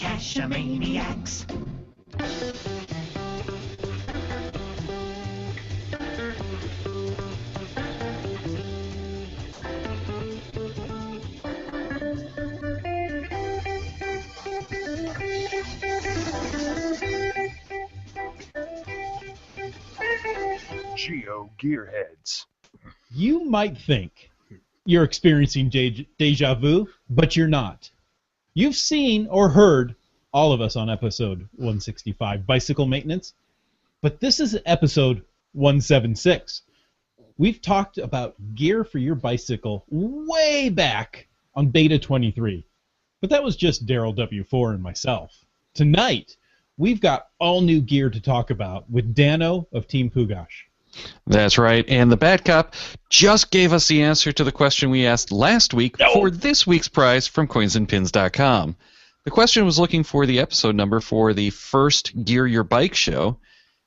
Cachamaniacs. GeoGearHeads. You might think you're experiencing deja vu, but you're not. You've seen or heard all of us on episode 165, Bicycle Maintenance, but this is episode 176. We've talked about gear for your bicycle way back on Beta 23, but that was just Daryl W4 and myself. Tonight, we've got all new gear to talk about with Dano of Team Pugash. That's right, and the Bad Cop just gave us the answer to the question we asked last week for this week's prize from coinsandpins.com. The question was looking for the episode number for the first Gear Your Bike show,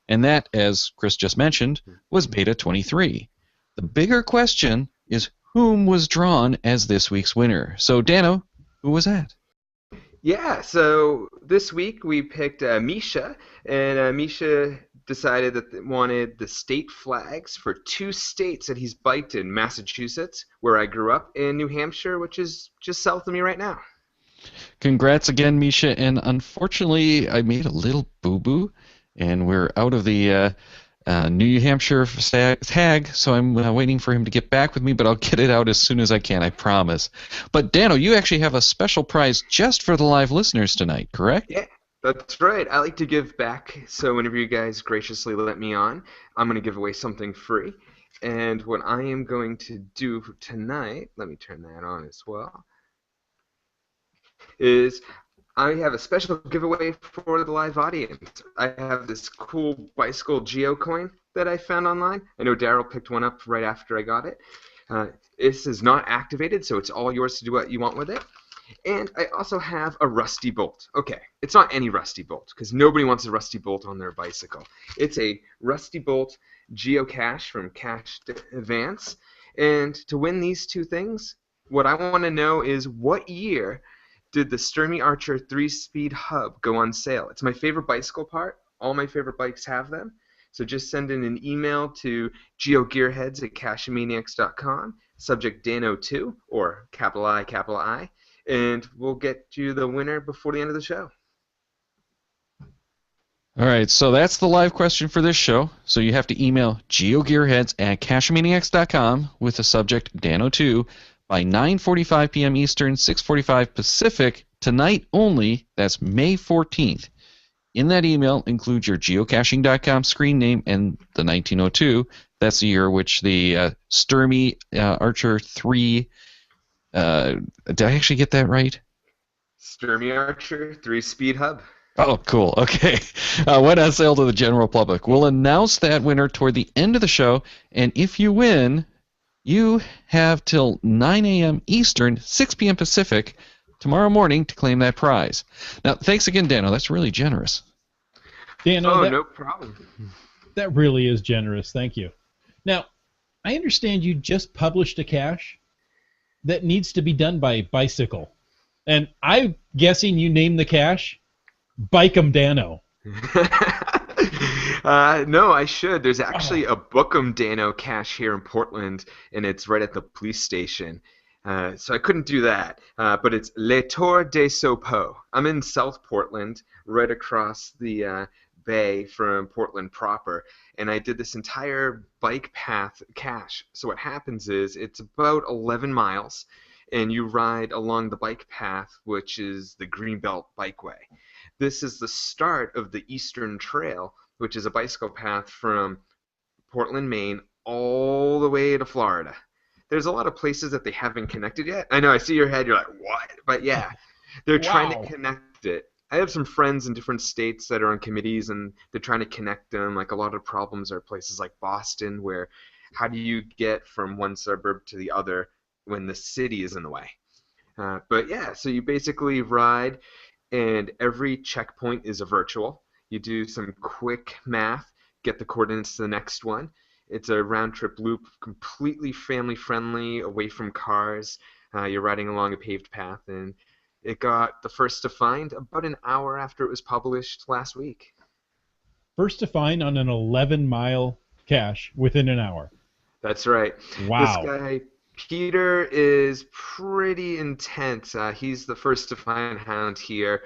and that, as Chris just mentioned, was Beta 23. The bigger question is whom was drawn as this week's winner. So, Dano, who was that? Yeah, so this week we picked Misha, and Misha decided that they wanted the state flags for two states that he's biked in: Massachusetts, where I grew up, and New Hampshire, which is just south of me right now. Congrats again, Misha, and unfortunately I made a little boo-boo, and we're out of the New Hampshire tag, so I'm waiting for him to get back with me, but I'll get it out as soon as I can, I promise. But Dano, you actually have a special prize just for the live listeners tonight, correct? Yeah. That's right. I like to give back, so whenever you guys graciously let me on, I'm going to give away something free. And what I am going to do tonight, let me turn that on as well, is I have a special giveaway for the live audience. I have this cool bicycle Geo coin that I found online. I know Daryl picked one up right after I got it. This is not activated, so it's all yours to do what you want with it. And I also have a rusty bolt. Okay, it's not any rusty bolt, because nobody wants a rusty bolt on their bicycle. It's a rusty bolt geocache from Cache Advance. And to win these two things, what I want to know is what year did the Sturmey Archer 3-speed hub go on sale? It's my favorite bicycle part. All my favorite bikes have them. So just send in an email to geogearheads@cachamaniacs.com, subject Dano2, or capital I, and we'll get you the winner before the end of the show. All right, so that's the live question for this show. So you have to email geogearheads@cachamaniacs.com with the subject Dano2 by 9:45 p.m. Eastern, 6:45 Pacific, tonight only. That's May 14th. In that email, include your geocaching.com screen name and the 1902. That's the year which the Sturmey Archer 3... did I actually get that right? Sturmey Archer 3-speed hub. Oh, cool. Okay. Went on sale to the general public. We'll announce that winner toward the end of the show, and if you win, you have till 9 a.m. Eastern, 6 p.m. Pacific, tomorrow morning to claim that prize. Now, thanks again, Dano. That's really generous. Dano, No problem. That really is generous. Thank you. Now, I understand you just published a cache that needs to be done by bicycle. And I'm guessing you named the cache Bike'em Dano. No, I should. There's actually a Book'em Dano cache here in Portland, and it's right at the police station. So I couldn't do that. But it's Le Tour des Sopo. I'm in South Portland, right across the bay from Portland proper, and I did this entire bike path cache. So what happens is it's about 11 miles, and you ride along the bike path, which is the Greenbelt Bikeway. This is the start of the Eastern Trail, which is a bicycle path from Portland, Maine, all the way to Florida. There's a lot of places that they haven't connected yet. I know, I see your head, you're like, what? But yeah, they're trying to connect it. I have some friends in different states that are on committees, and they're trying to connect them. Like, a lot of problems are places like Boston, where how do you get from one suburb to the other when the city is in the way? But yeah, so you basically ride, and every checkpoint is a virtual. You do some quick math, get the coordinates to the next one. It's a round-trip loop, completely family-friendly, away from cars. You're riding along a paved path, and It got the first to find about an hour after it was published last week. First to find on an 11-mile cache within an hour. That's right. Wow. This guy, Peter, is pretty intense. He's the first to find hound here.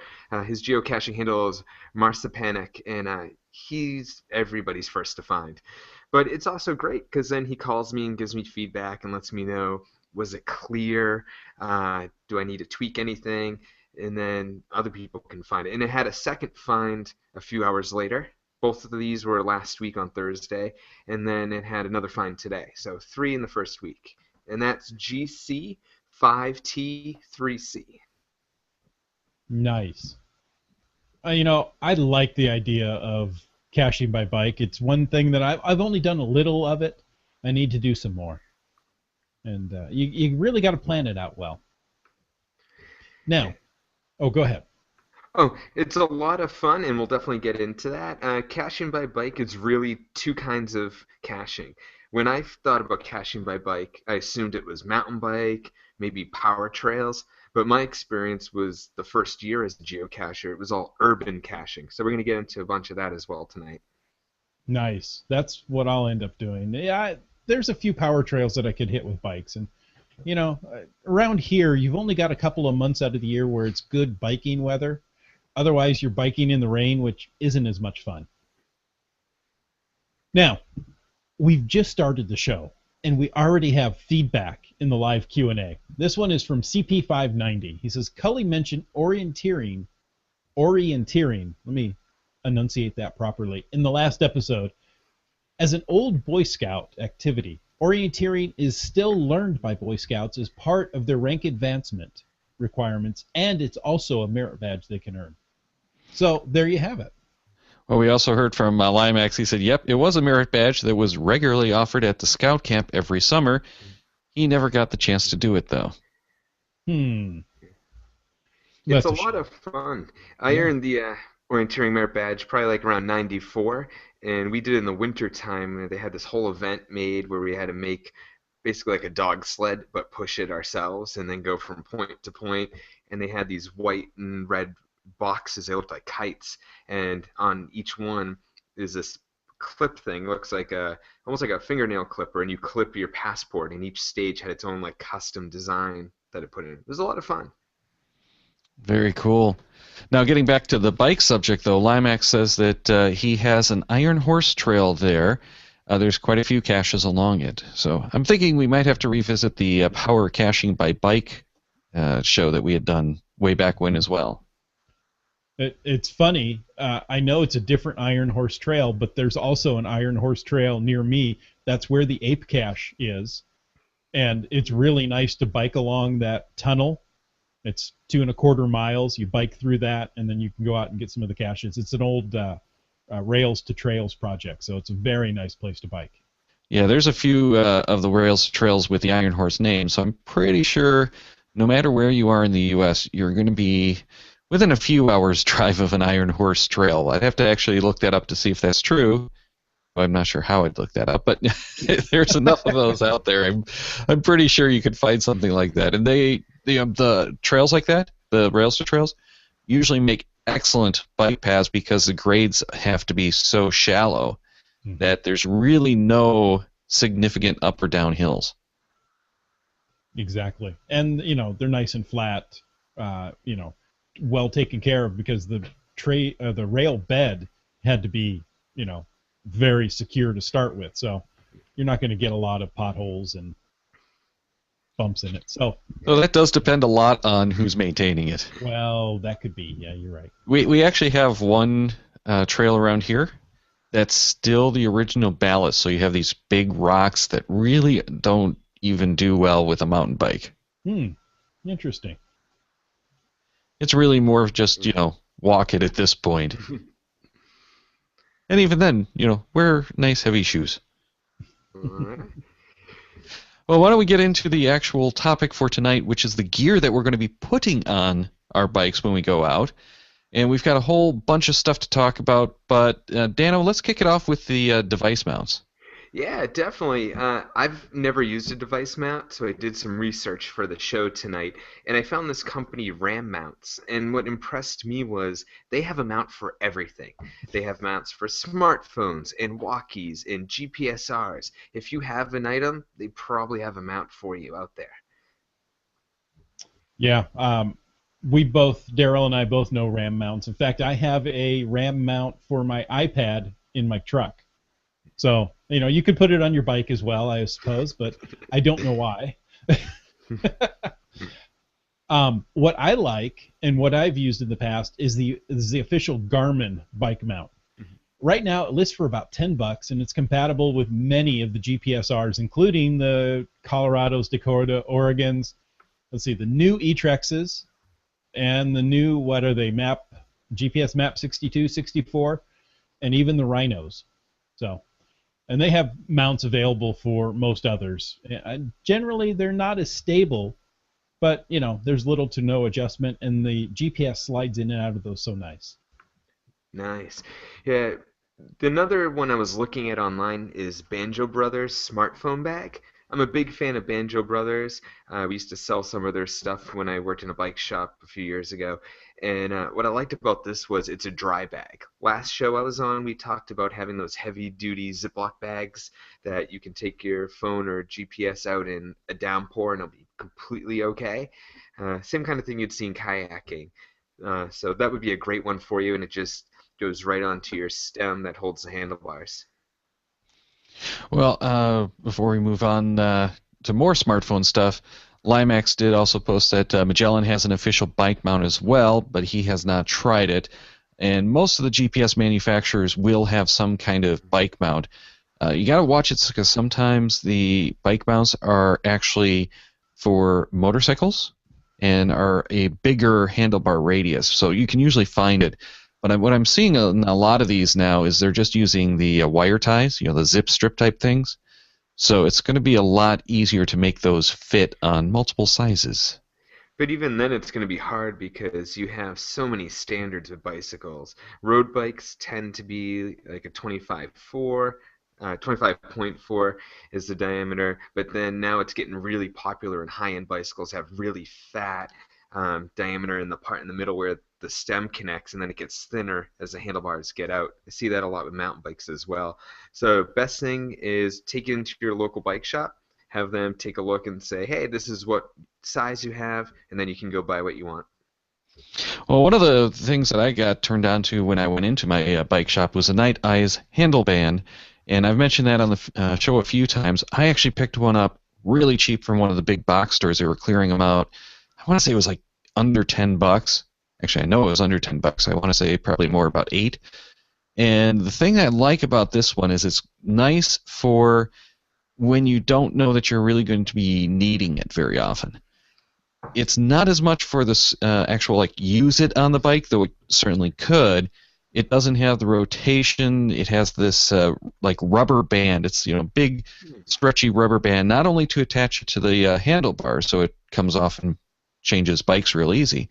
His geocaching handle is Marsipanic, and he's everybody's first to find. But it's also great because then he calls me and gives me feedback and lets me know, was it clear? Do I need to tweak anything? And then other people can find it. And it had a second find a few hours later. Both of these were last week on Thursday, and then it had another find today. So 3 in the first week. And that's GC5T3C. Nice. I like the idea of caching by bike. It's one thing that I've only done a little of it. I need to do some more. And you really got to plan it out well. Now, go ahead. Oh, it's a lot of fun, and we'll definitely get into that. Caching by bike is really two kinds of caching. When I thought about caching by bike, I assumed it was mountain bike, maybe power trails, but my experience was the first year as a geocacher, it was all urban caching. So we're going to get into a bunch of that as well tonight. Nice. That's what I'll end up doing. Yeah, there's a few power trails that I could hit with bikes, and around here, you've only got a couple of months out of the year where it's good biking weather. Otherwise, you're biking in the rain, which isn't as much fun. Now, we've just started the show, and we already have feedback in the live Q&A. This one is from CP590. He says, Cully mentioned orienteering, let me enunciate that properly, in the last episode. As an old Boy Scout activity, orienteering is still learned by Boy Scouts as part of their rank advancement requirements, and it's also a merit badge they can earn. So there you have it. Well, we also heard from Limax. He said, yep, it was a merit badge that was regularly offered at the scout camp every summer. He never got the chance to do it, though. It's a lot of fun. I earned the orienteering merit badge probably like around 94, and we did it in the winter time. They had this whole event made where we had to make basically like a dog sled, but push it ourselves and then go from point to point. And they had these white and red boxes. They looked like kites, and on each one is this clip thing. It looks like almost like a fingernail clipper, and you clip your passport. And each stage had its own like custom design that it put in. It was a lot of fun. Very cool. Now, getting back to the bike subject, though, Limax says that he has an Iron Horse Trail there. There's quite a few caches along it. So I'm thinking we might have to revisit the power caching by bike show that we had done way back when as well. It's funny. I know it's a different Iron Horse Trail, but there's also an Iron Horse Trail near me. That's where the Ape Cache is. And it's really nice to bike along that tunnel. It's 2.25 miles. You bike through that, and then you can go out and get some of the caches. It's an old Rails to Trails project, so it's a very nice place to bike. Yeah, there's a few of the Rails to Trails with the Iron Horse name, so I'm pretty sure no matter where you are in the U.S., you're going to be within a few hours' drive of an Iron Horse Trail. I'd have to actually look that up to see if that's true. I'm not sure how I'd look that up, but there's enough of those out there. I'm pretty sure you could find something like that. And the trails like that, the Rails to Trails, usually make excellent bike paths because the grades have to be so shallow that there's really no significant up or down hills. Exactly. And, they're nice and flat, well taken care of because the rail bed had to be, very secure to start with. So you're not going to get a lot of potholes and bumps in it. So that does depend a lot on who's maintaining it. Well, that could be. Yeah, you're right. We actually have one trail around here that's still the original ballast. So you have these big rocks that really don't even do well with a mountain bike. Interesting. It's really more of just, walk it at this point. And even then, wear nice heavy shoes. Well, why don't we get into the actual topic for tonight, which is the gear that we're going to be putting on our bikes when we go out. And we've got a whole bunch of stuff to talk about, but Dano, let's kick it off with the device mounts. Yeah, definitely. I've never used a device mount, so I did some research for the show tonight, and I found this company, Ram Mounts. And what impressed me was they have a mount for everything. They have mounts for smartphones and walkies and GPSRs. If you have an item, they probably have a mount for you out there. Yeah, Daryl and I both know RAM mounts. In fact, I have a RAM mount for my iPad in my truck. So, you could put it on your bike as well, I suppose, but I don't know why. What I like and what I've used in the past is the official Garmin bike mount. Right now, it lists for about $10, and it's compatible with many of the GPSRs, including the Colorados, Dakota, Oregons. Let's see, the new E-Trexes and the new, what are they, GPS Map 62, 64, and even the Rhinos. So, and they have mounts available for most others. Generally, they're not as stable, but, there's little to no adjustment, and the GPS slides in and out of those so nice. Nice. Yeah, another one I was looking at online is Banjo Brothers smartphone bag. I'm a big fan of Banjo Brothers. We used to sell some of their stuff when I worked in a bike shop a few years ago. And what I liked about this was it's a dry bag. Last show I was on, we talked about having those heavy-duty Ziploc bags that you can take your phone or GPS out in a downpour and it'll be completely okay. Same kind of thing you'd see in kayaking. So that would be a great one for you, and it just goes right onto your stem that holds the handlebars. Well, before we move on to more smartphone stuff, Limax did also post that Magellan has an official bike mount as well, but he has not tried it. And most of the GPS manufacturers will have some kind of bike mount. You got to watch it because sometimes the bike mounts are actually for motorcycles and are a bigger handlebar radius, so you can usually find it. But what I'm seeing in a lot of these now is they're just using the wire ties, the zip strip type things. So it's going to be a lot easier to make those fit on multiple sizes. But even then it's going to be hard because you have so many standards with bicycles. Road bikes tend to be like a 25.4 is the diameter, but then now it's getting really popular and high-end bicycles have really fat diameter in the part in the middle where the stem connects, and then it gets thinner as the handlebars get out. I see that a lot with mountain bikes as well. So best thing is take it into your local bike shop, have them take a look and say, hey, this is what size you have, and then you can go buy what you want. Well, one of the things that I got turned on to when I went into my bike shop was a Nite Ize handle band, and I've mentioned that on the show a few times. I actually picked one up really cheap from one of the big box stores. They were clearing them out. I want to say it was like under $10. Actually, I know it was under $10. I want to say probably more, about $8. And the thing I like about this one is it's nice for when you don't know that you're really going to be needing it very often. It's not as much for this actual use it on the bike, though it certainly could. It doesn't have the rotation. It has this rubber band. It's big, stretchy rubber band, not only to attach it to the handlebar so it comes off and changes bikes real easy,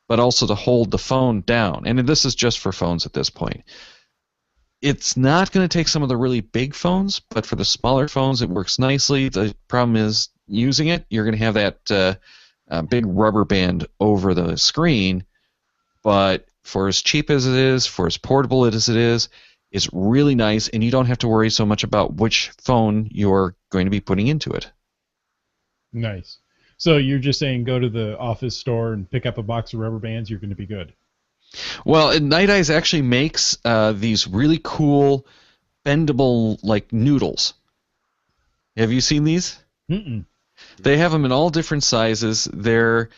but also to hold the phone down. And this is just for phones at this point. It's not going to take some of the really big phones, but for the smaller phones, it works nicely. The problem is using it, you're going to have that big rubber band over the screen, but for as cheap as it is, for as portable as it is, it's really nice, and you don't have to worry so much about which phone you're going to be putting into it. Nice. So you're just saying go to the office store and pick up a box of rubber bands, you're going to be good. Well, Nite Ize actually makes these really cool bendable noodles. Have you seen these? Mm-mm. They have them in all different sizes. They're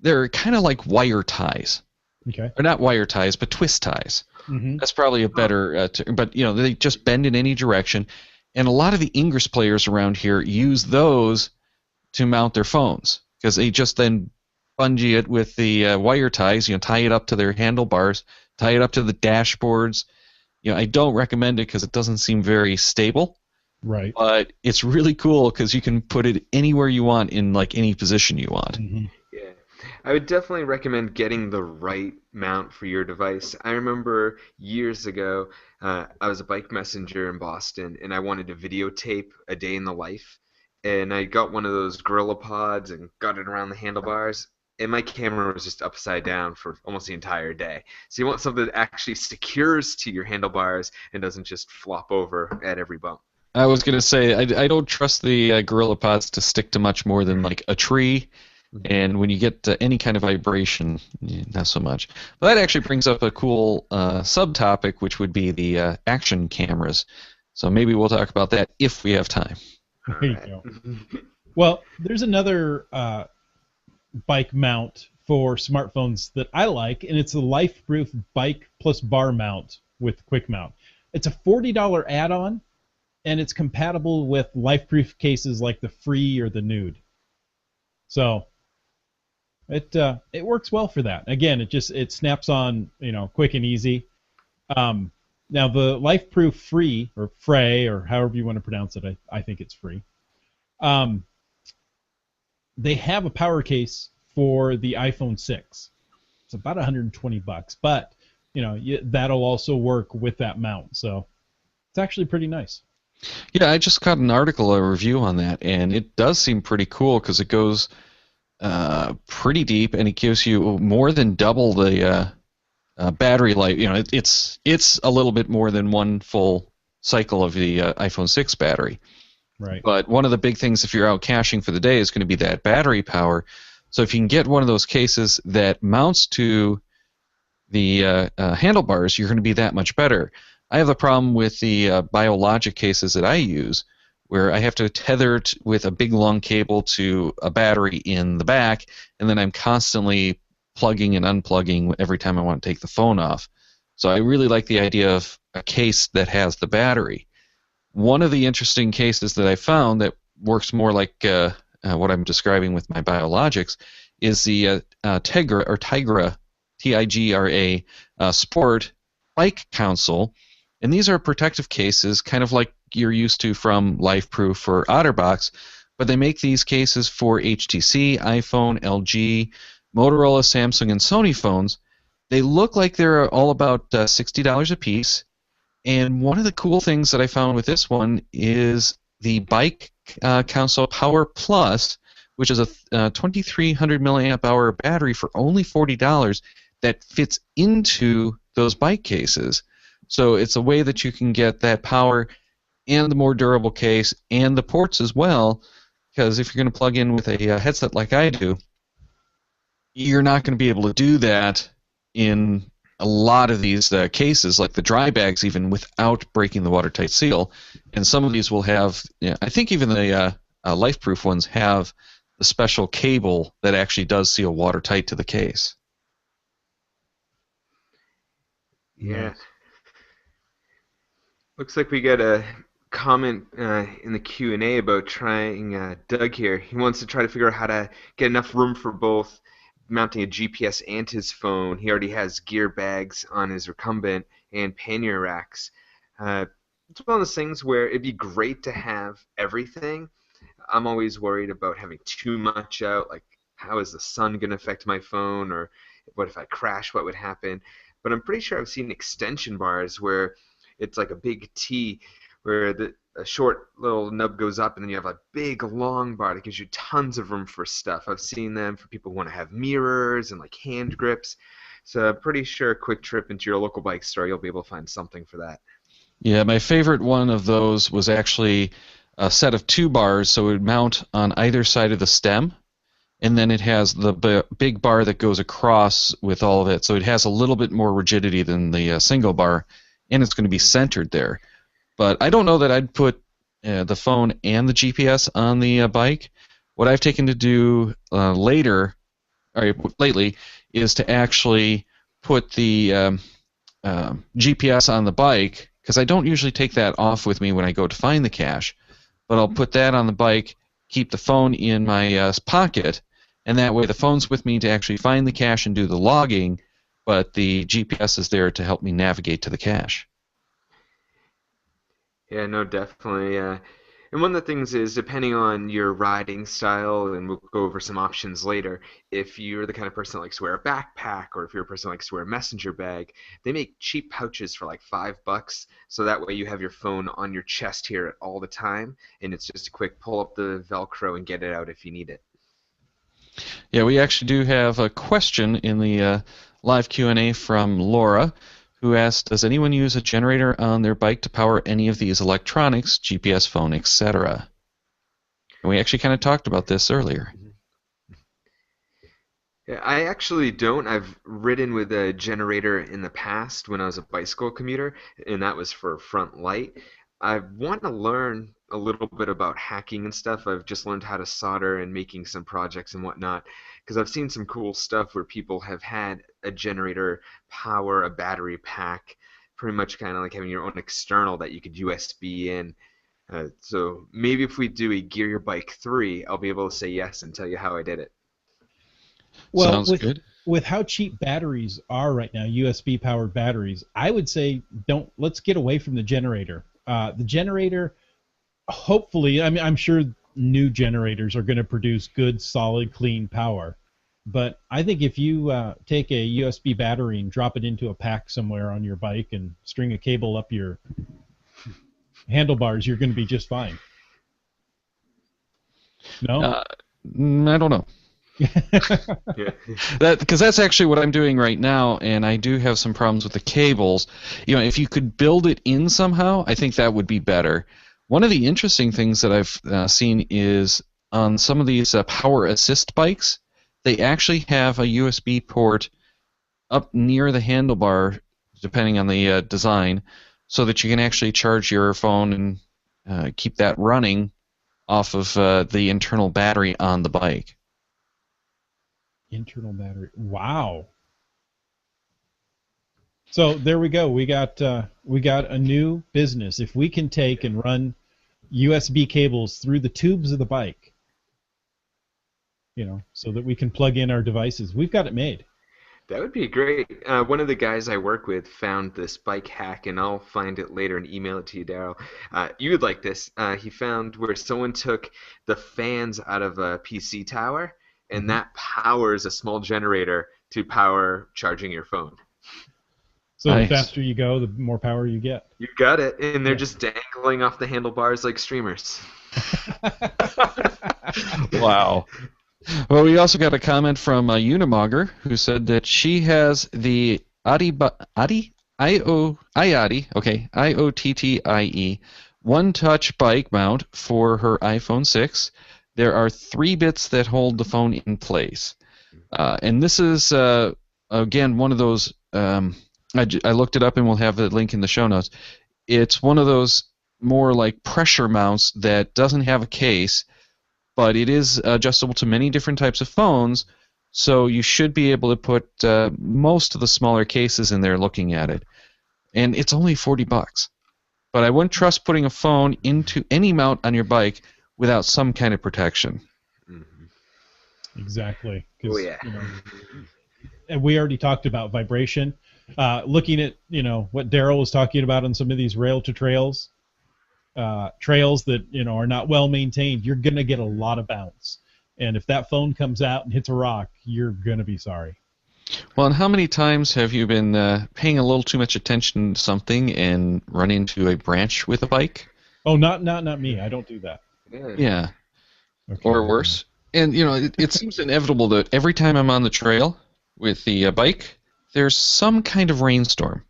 kind of like wire ties. Okay. Or not wire ties, but twist ties. Mm-hmm. That's probably a better but they just bend in any direction. And a lot of the Ingress players around here use those to mount their phones, because they just then bungee it with the wire ties, tie it up to their handlebars, tie it up to the dashboards. I don't recommend it because it doesn't seem very stable. Right. But it's really cool because you can put it anywhere you want in any position you want. Mm-hmm. Yeah. I would definitely recommend getting the right mount for your device. I remember years ago, I was a bike messenger in Boston, and I wanted to videotape a day in the life. And I got one of those Gorilla Pods and got it around the handlebars. And my camera was just upside down for almost the entire day. So you want something that actually secures to your handlebars and doesn't just flop over at every bump. I was going to say, I don't trust the Gorilla Pods to stick to much more than like a tree. And when you get any kind of vibration, not so much. But that actually brings up a cool subtopic, which would be the action cameras. So maybe we'll talk about that if we have time. There you go. Well, there's another bike mount for smartphones that I like, and it's a LifeProof bike plus bar mount with quick mount. It's a $40 add-on, and it's compatible with LifeProof cases like the Free or the Nude. So it works well for that. Again, it snaps on, quick and easy. Now the LifeProof Free or Frey or however you want to pronounce it, I think it's Free. They have a power case for the iPhone 6. It's about $120, but that'll also work with that mount. So it's actually pretty nice. Yeah, I just got an article, a review on that, and it does seem pretty cool because it goes pretty deep, and it gives you more than double the battery life. It's a little bit more than one full cycle of the iPhone 6 battery. Right. But one of the big things if you're out caching for the day is going to be that battery power. So if you can get one of those cases that mounts to the handlebars, you're going to be that much better. I have the problem with the Biologic cases that I use, where I have to tether it with a big long cable to a battery in the back, and then I'm constantly plugging and unplugging every time I want to take the phone off. So I really like the idea of a case that has the battery. One of the interesting cases that I found that works more like what I'm describing with my Biologics is the Tigra, Tigra Sport Bike Console. And these are protective cases, kind of like you're used to from LifeProof or OtterBox, but they make these cases for HTC, iPhone, LG, Motorola, Samsung, and Sony phones. They look like they're all about $60 a piece. And one of the cool things that I found with this one is the Bike Console Power Plus, which is a 2,300 milliamp hour battery for only $40 that fits into those bike cases. So it's a way that you can get that power and the more durable case and the ports as well, because if you're going to plug in with a headset like I do, you're not going to be able to do that in a lot of these cases, like the dry bags, even without breaking the watertight seal. And some of these will have, I think even the LifeProof ones have the special cable that actually does seal watertight to the case. Yeah. Looks like we got a comment in the Q&A about trying Doug here. He wants to try to figure out how to get enough room for both mounting a GPS and his phone. He already has gear bags on his Recumbent and pannier racks. It's one of those things where it'd be great to have everything. I'm always worried about having too much out, like how is the sun going to affect my phone, or what if I crash, what would happen? But I'm pretty sure I've seen extension bars where it's like a big T where a short little nub goes up and then you have a big long bar that gives you tons of room for stuff. I've seen them for people who want to have mirrors and like hand grips. So I'm pretty sure a quick trip into your local bike store, you'll be able to find something for that. Yeah, my favorite one of those was actually a set of 2 bars, so it would mount on either side of the stem, and then it has the big bar that goes across with all of it, so it has a little bit more rigidity than the single bar, and it's going to be centered there. But I don't know that I'd put the phone and the GPS on the bike. What I've taken to do lately is to actually put the GPS on the bike, because I don't usually take that off with me when I go to find the cache, but I'll put that on the bike, keep the phone in my pocket, and that way the phone's with me to actually find the cache and do the logging, but the GPS is there to help me navigate to the cache. Yeah, no, definitely. And one of the things is, depending on your riding style, and we'll go over some options later, if you're the kind of person that likes to wear a backpack, or if you're a person that likes to wear a messenger bag, they make cheap pouches for like $5, so that way you have your phone on your chest here all the time, and it's just a quick pull up the Velcro and get it out if you need it. Yeah, we actually do have a question in the live Q&A from Laura, who asked, does anyone use a generator on their bike to power any of these electronics, GPS, phone, etc.? And we actually kind of talked about this earlier. Yeah, I actually don't. I've ridden with a generator in the past when I was a bicycle commuter, and that was for front light. I want to learn a little bit about hacking and stuff. I've just learned how to solder and making some projects and whatnot, because I've seen some cool stuff where people have had a generator power a battery pack, pretty much kind of like having your own external that you could USB in. So maybe if we do a Gear Your Bike 3, I'll be able to say yes and tell you how I did it. Well, Sounds good. With how cheap batteries are right now, USB powered batteries, I would say let's get away from the generator. The generator, hopefully, I mean, I'm sure new generators are going to produce good, solid, clean power. But I think if you take a USB battery and drop it into a pack somewhere on your bike and string a cable up your handlebars, you're going to be just fine. No? I don't know. Because that's actually what I'm doing right now, and I do have some problems with the cables. You know, if you could build it in somehow, I think that would be better. One of the interesting things that I've seen is on some of these power assist bikes, they actually have a USB port up near the handlebar, depending on the design, so that you can actually charge your phone and keep that running off of the internal battery on the bike. Internal battery. Wow. So there we go. We got a new business. If we can take and run USB cables through the tubes of the bike, you know, so that we can plug in our devices, we've got it made. That would be great. One of the guys I work with found this bike hack, and I'll find it later and email it to you, Daryl. You would like this. He found where someone took the fans out of a PC tower, and that powers a small generator to power charging your phone. So Nice. The faster you go, the more power you get. You got it, and they're just dangling off the handlebars like streamers. Wow. Well, we also got a comment from Unimogger, who said that she has the IoTTIE one-touch bike mount for her iPhone 6. There are 3 bits that hold the phone in place. And this is, again, one of those, I looked it up and we'll have the link in the show notes. It's one of those more like pressure mounts that doesn't have a case, but it is adjustable to many different types of phones, so you should be able to put most of the smaller cases in there looking at it. And it's only $40. But I wouldn't trust putting a phone into any mount on your bike without some kind of protection. Mm-hmm. Exactly. Oh, yeah. You know, and we already talked about vibration. Looking at, you know, what Daryl was talking about on some of these rail-to-trails, trails that, you know, are not well maintained, you're going to get a lot of bounce. And if that phone comes out and hits a rock, you're going to be sorry. Well, and how many times have you been paying a little too much attention to something and run into a branch with a bike? Oh, not me. I don't do that. Yeah. Okay. Or worse. And, you know, it seems inevitable that every time I'm on the trail with the bike, there's some kind of rainstorm.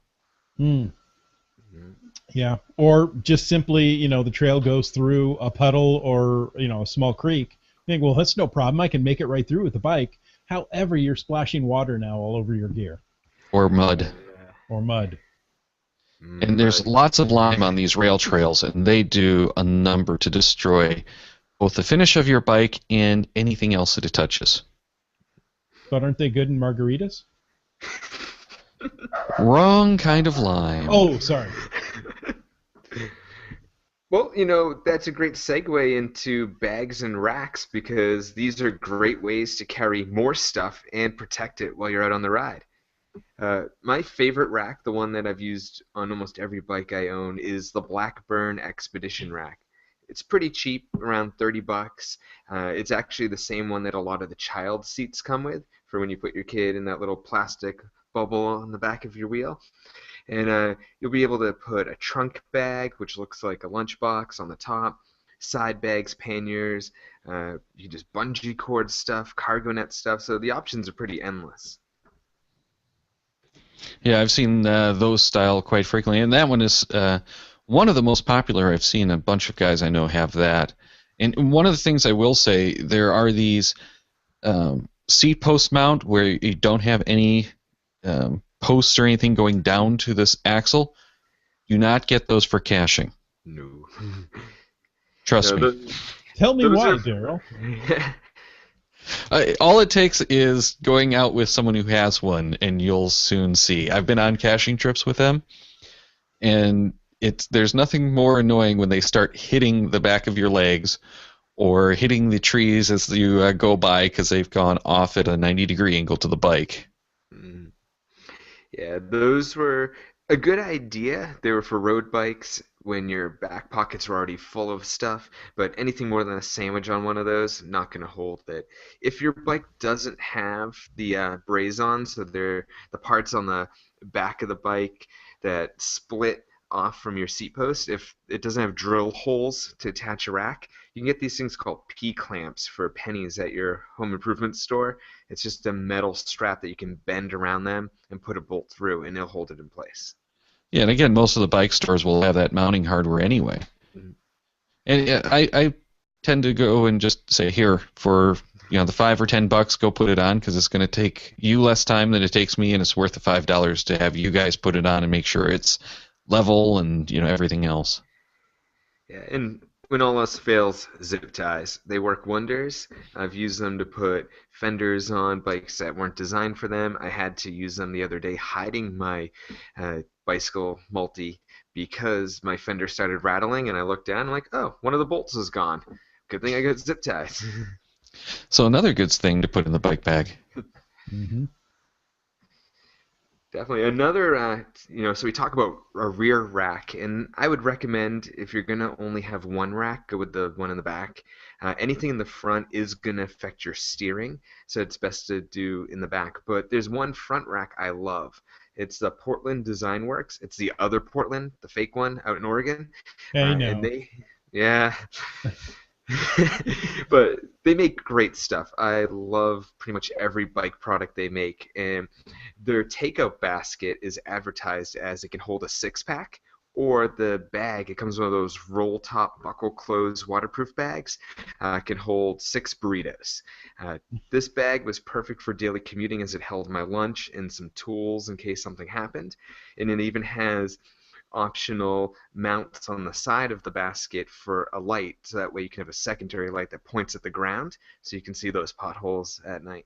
Yeah, or just simply, you know, the trail goes through a puddle or, you know, a small creek. You think, well, that's no problem. I can make it right through with the bike. However, you're splashing water now all over your gear. Or mud. Or mud. And there's lots of lime on these rail trails, and they do a number to destroy both the finish of your bike and anything else that it touches. But aren't they good in margaritas? Wrong kind of lime. Oh, sorry. Well, you know, that's a great segue into bags and racks, because these are great ways to carry more stuff and protect it while you're out on the ride. My favorite rack, the one that I've used on almost every bike I own, is the Blackburn Expedition rack. It's pretty cheap, around $30. It's actually the same one that a lot of the child seats come with for when you put your kid in that little plastic bubble on the back of your wheel. And you'll be able to put a trunk bag, which looks like a lunchbox, on the top, side bags, panniers, you just bungee cord stuff, cargo net stuff, so the options are pretty endless. Yeah, I've seen those style quite frequently, and that one is one of the most popular. I've seen a bunch of guys I know have that. And one of the things I will say, there are these seat post mount where you don't have any posts or anything going down to this axle. Do not get those for caching. No. Trust me. Tell me why, Daryl. All it takes is going out with someone who has one, and you'll soon see. I've been on caching trips with them, and there's nothing more annoying when they start hitting the back of your legs or hitting the trees as you go by because they've gone off at a 90-degree angle to the bike. Yeah, those were a good idea. They were for road bikes when your back pockets were already full of stuff, but anything more than a sandwich on one of those, not going to hold it. If your bike doesn't have the braze-ons, so they're the parts on the back of the bike that split off from your seat post, if it doesn't have drill holes to attach a rack, you can get these things called P-clamps for pennies at your home improvement store. It's just a metal strap that you can bend around them and put a bolt through, and it'll hold it in place. Yeah, and again, most of the bike stores will have that mounting hardware anyway. Mhm. And I tend to go and just say, here, for the $5 or $10, go put it on, because it's going to take you less time than it takes me, and it's worth the $5 to have you guys put it on and make sure it's level and everything else. Yeah, and when all else fails, zip ties. They work wonders. I've used them to put fenders on bikes that weren't designed for them. I had to use them the other day hiding my bicycle multi because my fender started rattling, and I looked down and I'm like, oh, one of the bolts is gone. Good thing I got zip ties. So another good thing to put in the bike bag. Mm-hmm. Definitely. Another, so we talk about a rear rack, and I would recommend if you're going to only have one rack, go with the one in the back. Anything in the front is going to affect your steering, so it's best to do in the back. But there's one front rack I love. It's the Portland Design Works. It's the other Portland, the fake one out in Oregon. Hey, no. And yeah. But they make great stuff. I love pretty much every bike product they make, and their takeout basket is advertised as it can hold a 6-pack, or the bag, it comes in one of those roll top buckle close waterproof bags, can hold 6 burritos. This bag was perfect for daily commuting as it held my lunch and some tools in case something happened, and it even has optional mounts on the side of the basket for a light, so that way you can have a secondary light that points at the ground so you can see those potholes at night.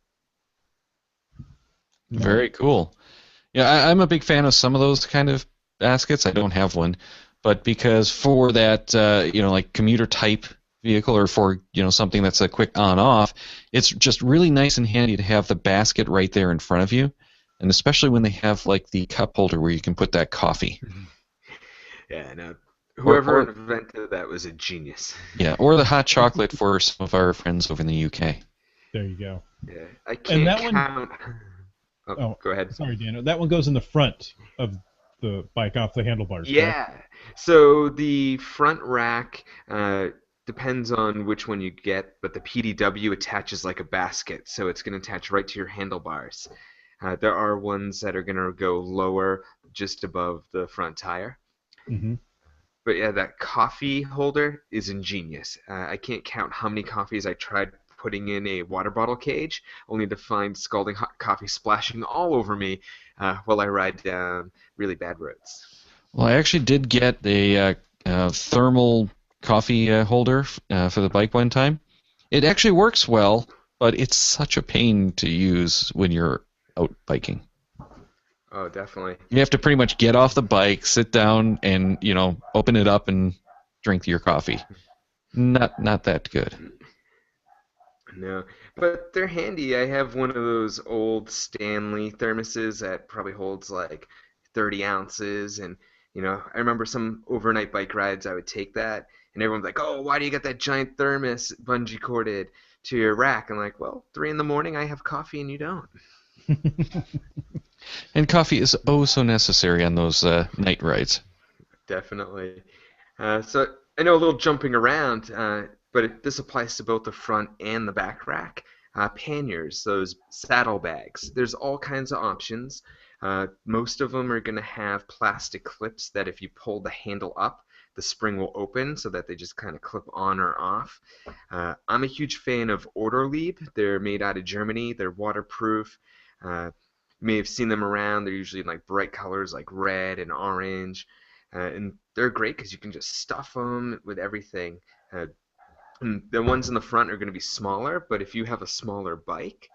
Very cool. Yeah, I'm a big fan of some of those kind of baskets. I don't have one, but because for that, like commuter type vehicle, or for something that's a quick on-off, it's just really nice and handy to have the basket right there in front of you, and especially when they have like the cup holder where you can put that coffee. Yeah, no. Whoever invented that was a genius. Yeah, or the hot chocolate for some of our friends over in the UK. There you go. Yeah, I can't count. Oh, go ahead. Sorry, Dano. That one goes in the front of the bike, off the handlebars. Yeah. Correct? So the front rack depends on which one you get, but the PDW attaches like a basket, so it's going to attach right to your handlebars. There are ones that are going to go lower, just above the front tire. Mm-hmm. But yeah, that coffee holder is ingenious. I can't count how many coffees I tried putting in a water bottle cage, only to find scalding hot coffee splashing all over me while I ride down really bad roads. Well, I actually did get a thermal coffee holder for the bike one time. It actually works well, but it's such a pain to use when you're out biking. Oh, definitely. You have to pretty much get off the bike, sit down, and open it up and drink your coffee. Not that good. No, but they're handy. I have one of those old Stanley thermoses that probably holds like 30 ounces, and I remember some overnight bike rides I would take that, And everyone's like, oh, why do you got that giant thermos bungee corded to your rack? I'm like, well, 3 in the morning, I have coffee and you don't. And coffee is oh so necessary on those night rides. Definitely. So I know a little jumping around, but this applies to both the front and the back rack. Panniers, those saddlebags. There's all kinds of options. Most of them are going to have plastic clips that if you pull the handle up, the spring will open so that they just kind of clip on or off. I'm a huge fan of Orderlieb. They're made out of Germany. They're waterproof. You may have seen them around. They're usually in like bright colors like red and orange. And they're great because you can just stuff them with everything. And the ones in the front are going to be smaller, but if you have a smaller bike,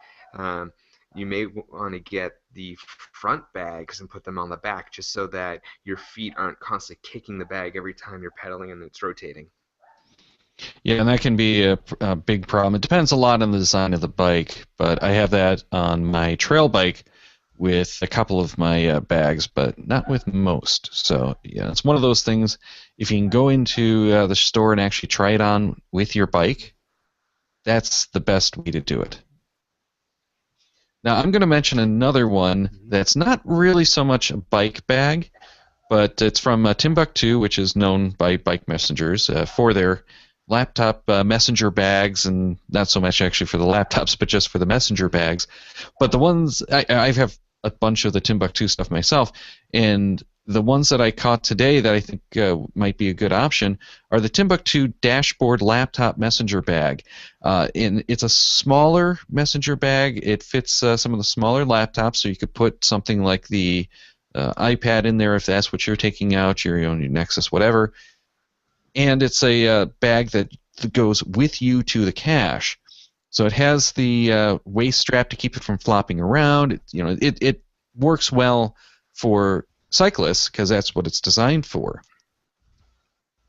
you may want to get the front bags and put them on the back just so that your feet aren't constantly kicking the bag every time you're pedaling and it's rotating. Yeah, and that can be a big problem. It depends a lot on the design of the bike, but I have that on my trail bike with a couple of my bags, but not with most. So, yeah, it's one of those things. If you can go into the store and actually try it on with your bike, that's the best way to do it. Now, I'm going to mention another one that's not really so much a bike bag, but it's from Timbuktu, which is known by bike messengers for their laptop messenger bags, and not so much actually for the laptops, but just for the messenger bags. But the ones I have a bunch of the Timbuktu stuff myself, and the ones that I caught today that I think might be a good option are the Timbuktu dashboard laptop messenger bag. And it's a smaller messenger bag. It fits some of the smaller laptops, so you could put something like the iPad in there if that's what you're taking out, your Nexus, whatever. And it's a bag that goes with you to the cache. So it has the waist strap to keep it from flopping around. It works well for cyclists because that's what it's designed for.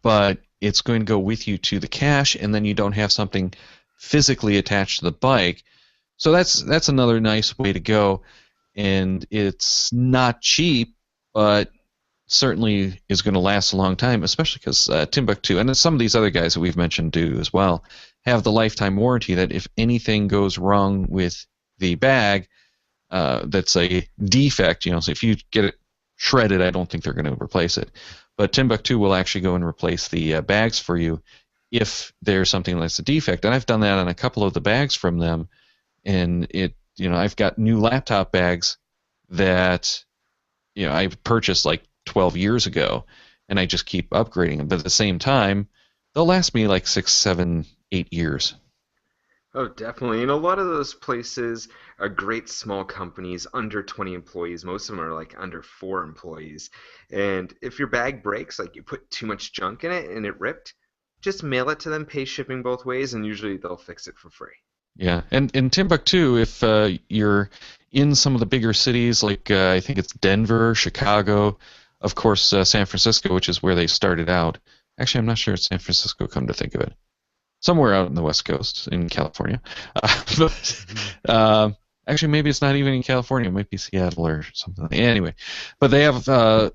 But it's going to go with you to the cache, and then you don't have something physically attached to the bike. So that's another nice way to go. And it's not cheap, but certainly is going to last a long time, especially because Timbuktu, and some of these other guys that we've mentioned do as well, have the lifetime warranty that if anything goes wrong with the bag, that's a defect, so if you get it shredded, I don't think they're going to replace it. But Timbuktu will actually go and replace the bags for you if there's something that's a defect. And I've done that on a couple of the bags from them, and I've got new laptop bags that I purchased like 12 years ago, and I just keep upgrading them. But at the same time, they'll last me like 6, 7, 8 years. Oh, definitely. And a lot of those places are great small companies, under 20 employees. Most of them are like under 4 employees. And if your bag breaks, like you put too much junk in it and it ripped, just mail it to them, pay shipping both ways, and usually they'll fix it for free. Yeah, and in Timbuktu, if you're in some of the bigger cities, like I think it's Denver, Chicago, of course San Francisco, which is where they started out. Actually, I'm not sure it's San Francisco, come to think of it. Somewhere out on the West Coast in California. Actually, maybe it's not even in California. It might be Seattle or something. Anyway, but they have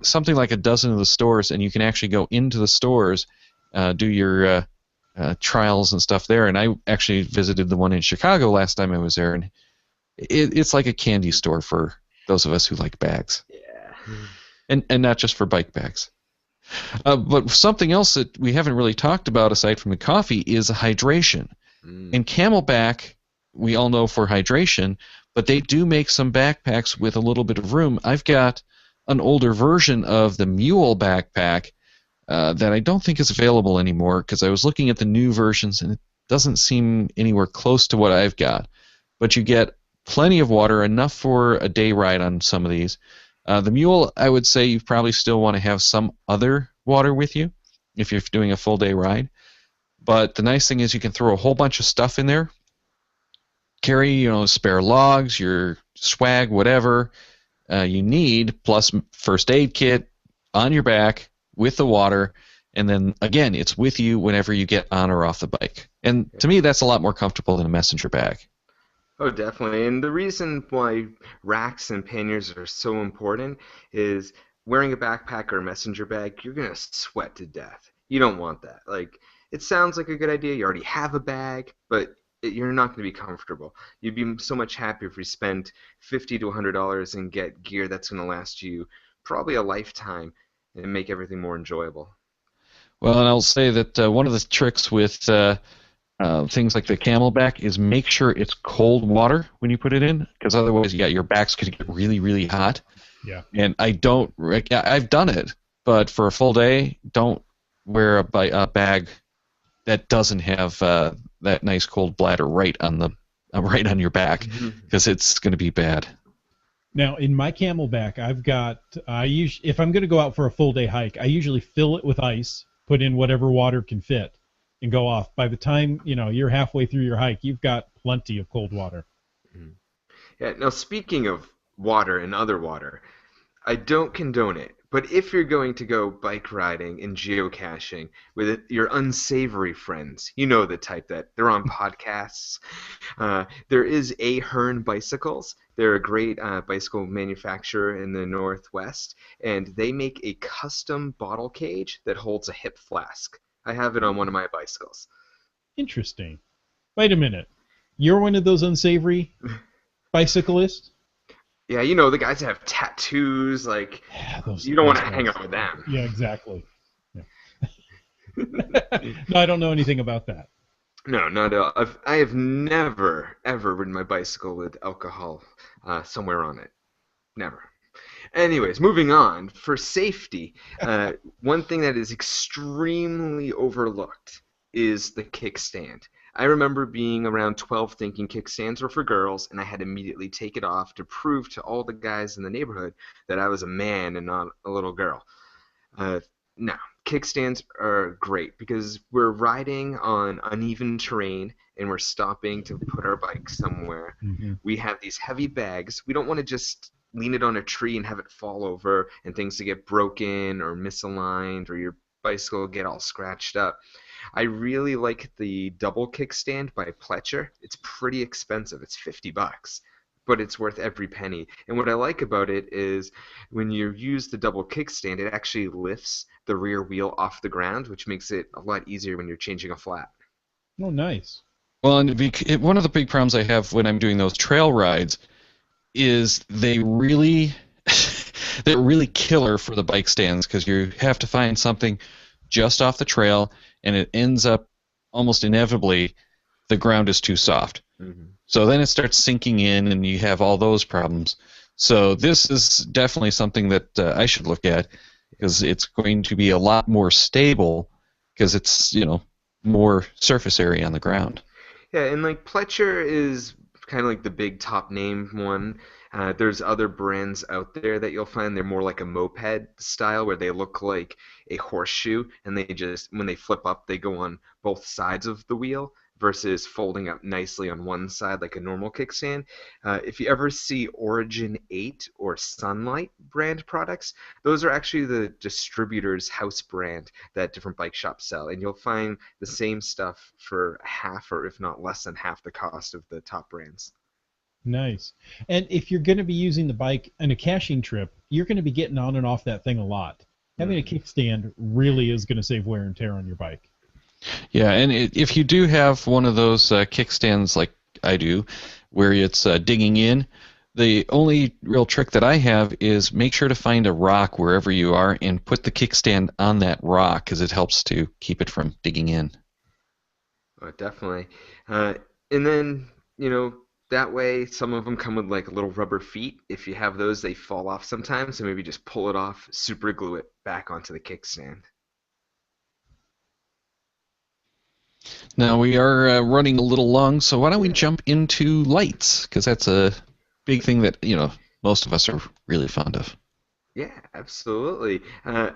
something like a dozen of the stores, and you can actually go into the stores, do your trials and stuff there. And I actually visited the one in Chicago last time I was there, and it's like a candy store for those of us who like bags. Yeah. And not just for bike bags. But something else that we haven't really talked about aside from the coffee is hydration. And Camelbak, we all know for hydration, but they do make some backpacks with a little bit of room. I've got an older version of the Mule backpack that I don't think is available anymore because I was looking at the new versions and it doesn't seem anywhere close to what I've got. But you get plenty of water, enough for a day ride on some of these. The Mule, I would say you probably still want to have some other water with you if you're doing a full day ride. But the nice thing is you can throw a whole bunch of stuff in there. Carry, spare logs, your swag, whatever you need, plus first aid kit on your back with the water. And then, again, it's with you whenever you get on or off the bike. And to me, that's a lot more comfortable than a messenger bag. Oh, definitely. And the reason why racks and panniers are so important is wearing a backpack or a messenger bag, you're going to sweat to death. You don't want that. Like, it sounds like a good idea. You already have a bag, but you're not going to be comfortable. You'd be so much happier if you spend $50 to $100 and get gear that's going to last you probably a lifetime and make everything more enjoyable. Well, and I'll say that one of the tricks with things like the Camelbak is make sure it's cold water when you put it in, because otherwise, yeah, your back's going to get really, really hot. Yeah. And I've done it, but for a full day, don't wear a bag that doesn't have that nice cold bladder right on your back, because it's going to be bad. Now, in my Camelbak, if I'm going to go out for a full day hike, I usually fill it with ice, put in whatever water can fit, and go off. By the time you're halfway through your hike, you've got plenty of cold water. Yeah. Now, speaking of water and other water, I don't condone it, but if you're going to go bike riding and geocaching with your unsavory friends, you know the type that they're on podcasts, there is Ahern Bicycles. They're a great bicycle manufacturer in the Northwest, and they make a custom bottle cage that holds a hip flask. I have it on one of my bicycles. Interesting. Wait a minute. You're one of those unsavory bicyclists? Yeah, the guys that have tattoos, like, you don't want to hang out with them. Yeah, exactly. Yeah. No, I don't know anything about that. No, not at all. I have never, ever ridden my bicycle with alcohol somewhere on it. Never. Anyways, moving on. For safety, one thing that is extremely overlooked is the kickstand. I remember being around 12 thinking kickstands were for girls, and I had to immediately take it off to prove to all the guys in the neighborhood that I was a man and not a little girl. No, kickstands are great because we're riding on uneven terrain and we're stopping to put our bike somewhere. Mm-hmm. We have these heavy bags. We don't want to just lean it on a tree and have it fall over and things to get broken or misaligned or your bicycle get all scratched up. I really like the double kickstand by Pletcher. It's pretty expensive. It's $50, but it's worth every penny. And what I like about it is when you use the double kickstand, it actually lifts the rear wheel off the ground, which makes it a lot easier when you're changing a flat. Oh, nice. Well, and one of the big problems I have when I'm doing those trail rides is they're really killer for the bike stands, because you have to find something just off the trail, and it ends up almost inevitably the ground is too soft. Mm-hmm. So then it starts sinking in, and you have all those problems. So this is definitely something that I should look at, because it's going to be a lot more stable, because it's more surface area on the ground. Yeah, and like Pletcher is kind of like the big top name one. There's other brands out there that you'll find they're more like a moped style, where they look like a horseshoe, and they just, when they flip up, they go on both sides of the wheel versus folding up nicely on one side like a normal kickstand. If you ever see Origin 8 or Sunlight brand products, those are actually the distributor's house brand that different bike shops sell, and you'll find the same stuff for half or if not less than half the cost of the top brands. Nice. And if you're going to be using the bike in a caching trip, you're going to be getting on and off that thing a lot. Having a kickstand really is going to save wear and tear on your bike. Yeah, and if you do have one of those kickstands like I do, where it's digging in, the only real trick that I have is make sure to find a rock wherever you are and put the kickstand on that rock, because it helps to keep it from digging in. Oh, definitely. And then, that way some of them come with like little rubber feet. If you have those, they fall off sometimes, so maybe just pull it off, super glue it back onto the kickstand. Now we are running a little long, so why don't we jump into lights, because that's a big thing that most of us are really fond of. Yeah, absolutely.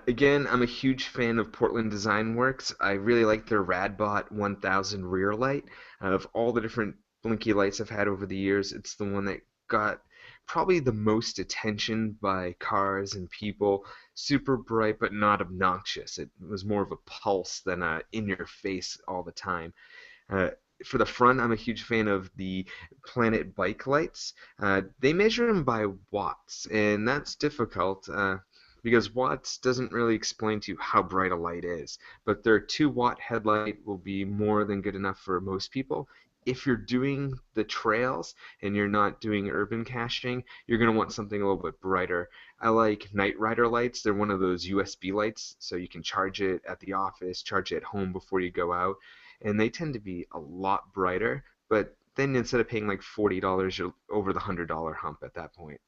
Again, I'm a huge fan of Portland Design Works. I really like their Radbot 1000 rear light. Of all the different blinky lights I've had over the years, it's the one that got probably the most attention by cars and people. Super bright but not obnoxious. It was more of a pulse than in your face all the time. For the front, I'm a huge fan of the Planet bike lights. They measure them by watts, and that's difficult. because watts doesn't really explain to you how bright a light is, but their 2-watt headlight will be more than good enough for most people. If you're doing the trails and you're not doing urban caching, you're going to want something a little bit brighter. I like Nite Rider lights. They're one of those USB lights, so you can charge it at the office, charge it at home before you go out, and they tend to be a lot brighter, but then instead of paying like $40, you're over the $100 hump at that point.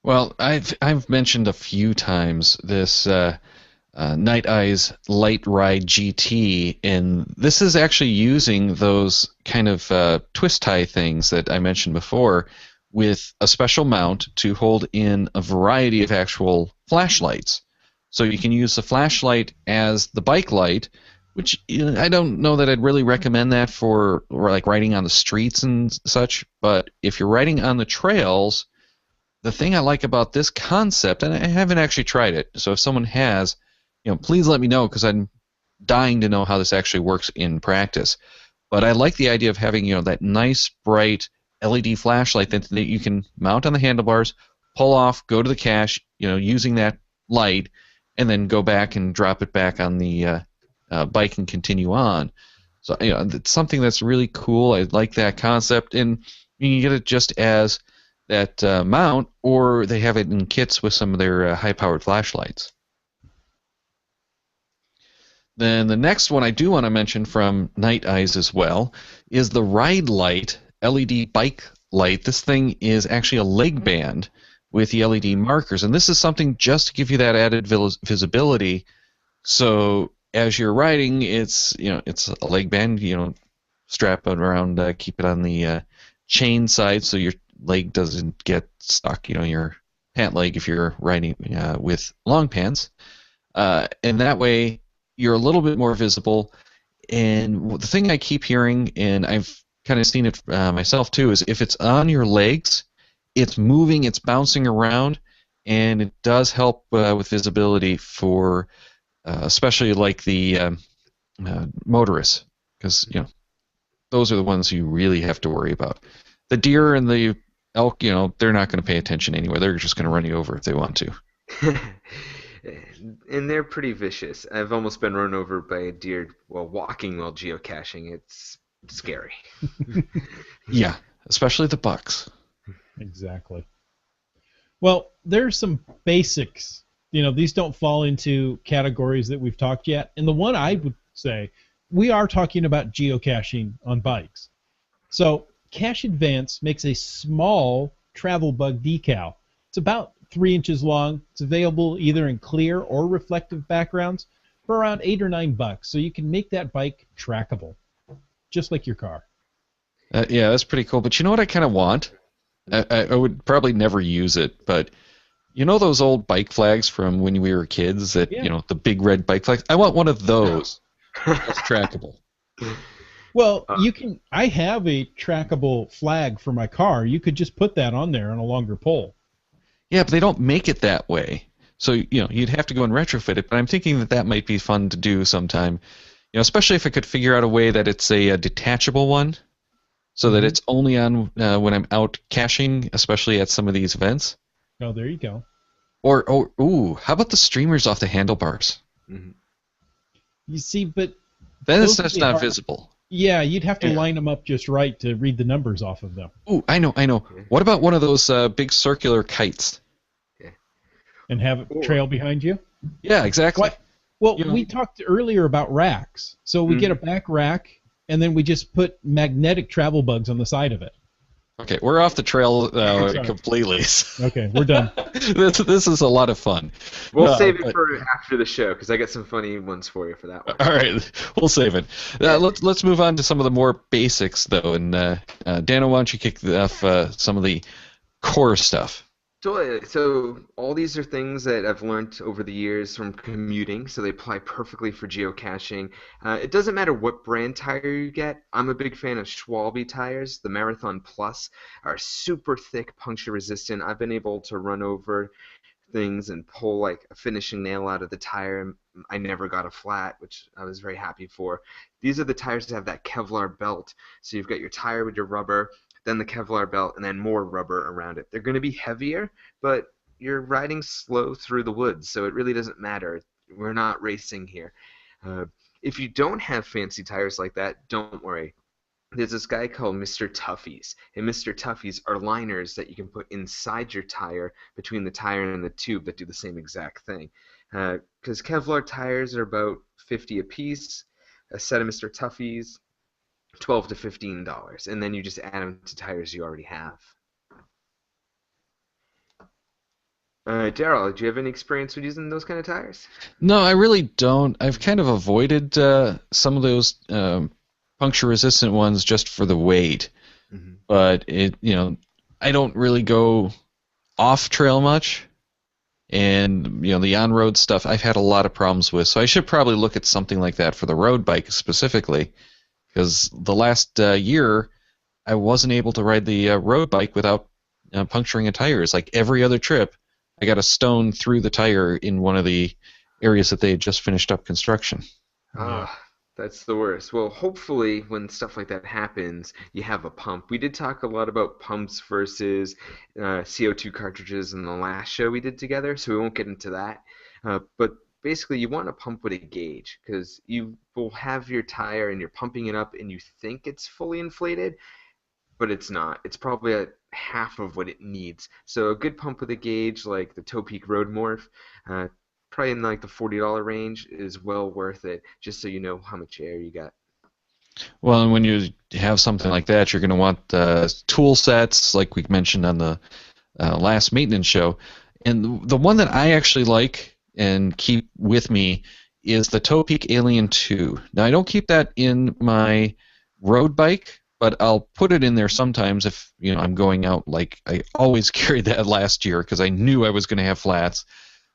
Well, I've mentioned a few times this Nite Ize LightRide GT, and this is actually using those kind of twist tie things that I mentioned before with a special mount to hold in a variety of actual flashlights. So you can use the flashlight as the bike light, which I don't know that I'd really recommend that for like riding on the streets and such, but if you're riding on the trails, the thing I like about this concept, and I haven't actually tried it, so if someone has, please let me know, because I'm dying to know how this actually works in practice. But I like the idea of having, that nice bright LED flashlight that you can mount on the handlebars, pull off, go to the cache, using that light, and then go back and drop it back on the bike and continue on. So it's something that's really cool. I like that concept, and you can get it just as that mount, or they have it in kits with some of their high-powered flashlights. Then the next one I do want to mention from Nite Ize as well is the RightLight LED bike light. This thing is actually a leg band with the LED markers, and this is something just to give you that added visibility. So as you're riding, it's a leg band. Strap it around, keep it on the chain side so your leg doesn't get stuck. Your pant leg if you're riding with long pants, and that way you're a little bit more visible. And the thing I keep hearing, and I've kind of seen it myself too, is if it's on your legs, it's moving, it's bouncing around, and it does help with visibility for especially like the motorists, because those are the ones you really have to worry about. The deer and the elk, they're not going to pay attention anyway. They're just going to run you over if they want to. And they're pretty vicious. I've almost been run over by a deer while walking while geocaching. It's scary. Yeah, especially the bucks. Exactly. Well, there's some basics. These don't fall into categories that we've talked yet. And the one I would say, we are talking about geocaching on bikes. So Cache Advance makes a small travel bug decal. It's about 3 inches long. It's available either in clear or reflective backgrounds for around $8 or $9. So you can make that bike trackable, just like your car. Yeah, that's pretty cool. But you know what I kind of want? I would probably never use it, but those old bike flags from when we were kids that, the big red bike flags? I want one of those that's trackable. Well, you can. I have a trackable flag for my car. You could just put that on there on a longer pole. Yeah, but they don't make it that way. So, you'd have to go and retrofit it. But I'm thinking that might be fun to do sometime. Especially if I could figure out a way that it's a detachable one, so that it's only on when I'm out caching, especially at some of these events. Oh, there you go. Or how about the streamers off the handlebars? Mm-hmm. You see, but then it's just not visible. Yeah, you'd have to line them up just right to read the numbers off of them. Ooh, I know. What about one of those big circular kites? Yeah. And have it trail behind you? Yeah, exactly. What? Well, we talked earlier about racks. So we get a back rack, and then we just put magnetic travel bugs on the side of it. Okay, we're off the trail completely. Okay, we're done. This is a lot of fun. We'll save it for after the show, because I got some funny ones for you for that one. All right, we'll save it. Let's move on to some of the more basics, though. And Dano, why don't you kick off some of the core stuff? So all these are things that I've learned over the years from commuting, so they apply perfectly for geocaching. It doesn't matter what brand tire you get. I'm a big fan of Schwalbe tires. The Marathon Plus are super thick, puncture resistant. I've been able to run over things and pull like a finishing nail out of the tire. I never got a flat, which I was very happy for. These are the tires that have that Kevlar belt. So you've got your tire with your rubber, then the Kevlar belt, and then more rubber around it. They're going to be heavier, but you're riding slow through the woods, so it really doesn't matter. We're not racing here. Uh, if you don't have fancy tires like that, don't worry. There's this guy called Mr. Toughies, and Mr. Toughies are liners that you can put inside your tire between the tire and the tube that do the same exact thing. Because Kevlar tires are about 50 a piece, a set of Mr. Toughies, $12 to $15, and then you just add them to tires you already have. Daryl, do you have any experience with using those kind of tires? No, I really don't. I've kind of avoided some of those puncture-resistant ones just for the weight. Mm-hmm. But I don't really go off trail much, and the on-road stuff I've had a lot of problems with. So I should probably look at something like that for the road bike specifically, because the last year I wasn't able to ride the road bike without puncturing a tire. It's like every other trip, I got a stone through the tire in one of the areas that they had just finished up construction. That's the worst. Well, hopefully when stuff like that happens, you have a pump. We did talk a lot about pumps versus CO2 cartridges in the last show we did together, so we won't get into that. But basically, you want a pump with a gauge, because you will have your tire and you're pumping it up and you think it's fully inflated, but it's not. It's probably at half of what it needs. So a good pump with a gauge like the Toe Peak Road Morph, probably in like the $40 range, is well worth it, just so you know how much air you got. Well, and when you have something like that, you're going to want tool sets, like we mentioned on the last maintenance show. And the one that I actually like and keep with me is the Toe Peak Alien 2. Now, I don't keep that in my road bike, but I'll put it in there sometimes if I'm going out. Like I always carried that last year because I knew I was going to have flats.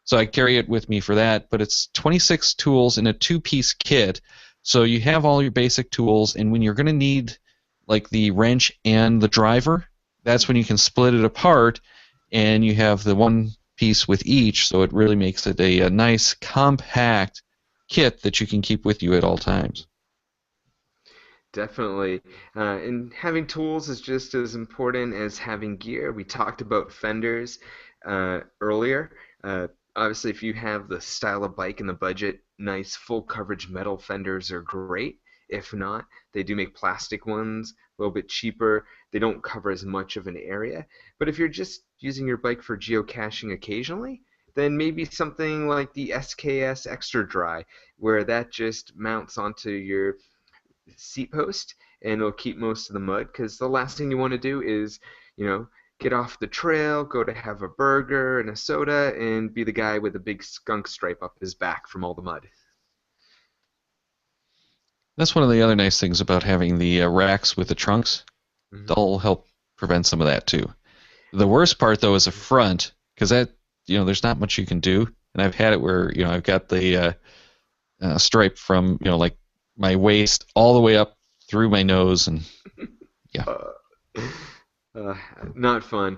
So I carry it with me for that, but it's 26 tools in a 2-piece kit. So you have all your basic tools, and when you're going to need like the wrench and the driver, that's when you can split it apart, and you have the one piece with each, so it really makes it a nice, compact kit that you can keep with you at all times. Definitely. And having tools is just as important as having gear. We talked about fenders earlier. Obviously, if you have the style of bike and the budget, nice full coverage metal fenders are great. If not, they do make plastic ones a little bit cheaper. They don't cover as much of an area. But if you're just using your bike for geocaching occasionally, then maybe something like the SKS Extra Dry, where that just mounts onto your seat post and it'll keep most of the mud, because the last thing you want to do is, get off the trail, go to have a burger and a soda, and be the guy with a big skunk stripe up his back from all the mud. That's one of the other nice things about having the racks with the trunks. Mm-hmm. They'll help prevent some of that too. The worst part though is the front, because that there's not much you can do. And I've had it where I've got the stripe from like my waist all the way up through my nose, and yeah. Not fun.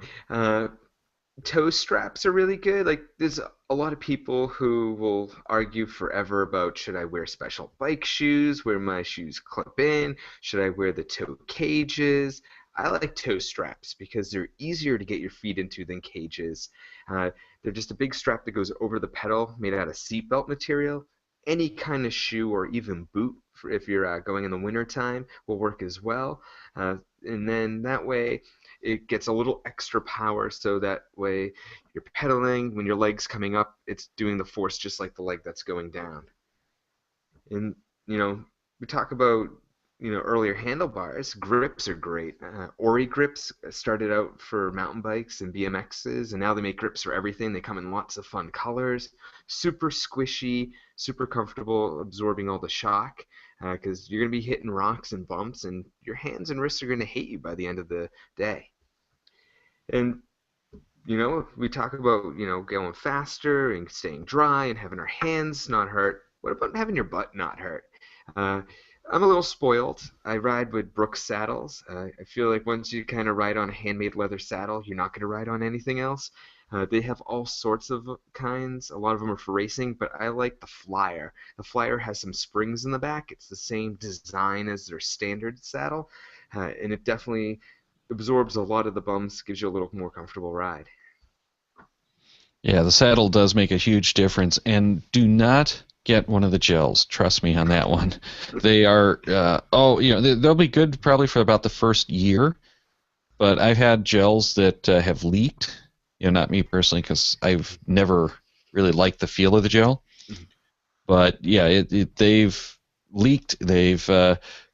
Toe straps are really good. Like, there's a lot of people who will argue forever about, should I wear special bike shoes, where my shoes clip in, should I wear the toe cages? I like toe straps because they're easier to get your feet into than cages. They're just a big strap that goes over the pedal, made out of seatbelt material. Any kind of shoe or even boot, if you're going in the wintertime, will work as well. And then that way it gets a little extra power, so that way you're pedaling, when your leg's coming up, it's doing the force just like the leg that's going down. And, we talk about, earlier handlebars. Grips are great. Ori grips started out for mountain bikes and BMXs, and now they make grips for everything. They come in lots of fun colors. Super squishy, super comfortable, absorbing all the shock, because you're going to be hitting rocks and bumps, and your hands and wrists are going to hate you by the end of the day. And, we talk about, going faster and staying dry and having our hands not hurt. What about having your butt not hurt? I'm a little spoiled. I ride with Brooks saddles. I feel like once you kind of ride on a handmade leather saddle, you're not going to ride on anything else. They have all sorts of kinds. A lot of them are for racing, but I like the Flyer. The Flyer has some springs in the back. It's the same design as their standard saddle, and it definitely absorbs a lot of the bumps, gives you a little more comfortable ride. Yeah, the saddle does make a huge difference, and do not get one of the gels. Trust me on that one. They are, they'll be good probably for about the first year, but I've had gels that have leaked. Not me personally, because I've never really liked the feel of the gel. But yeah, they've leaked. They've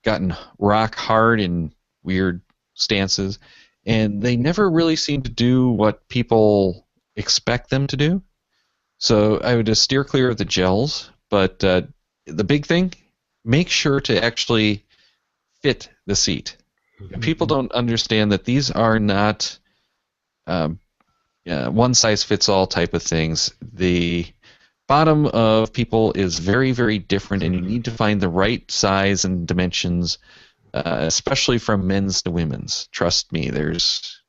gotten rock hard in weird stances, and they never really seem to do what people expect them to do. So I would just steer clear of the gels. But the big thing, make sure to actually fit the seat. People don't understand that these are not one-size-fits-all type of things. The bottom of people is very, very different, and you need to find the right size and dimensions, especially from men's to women's. Trust me, there's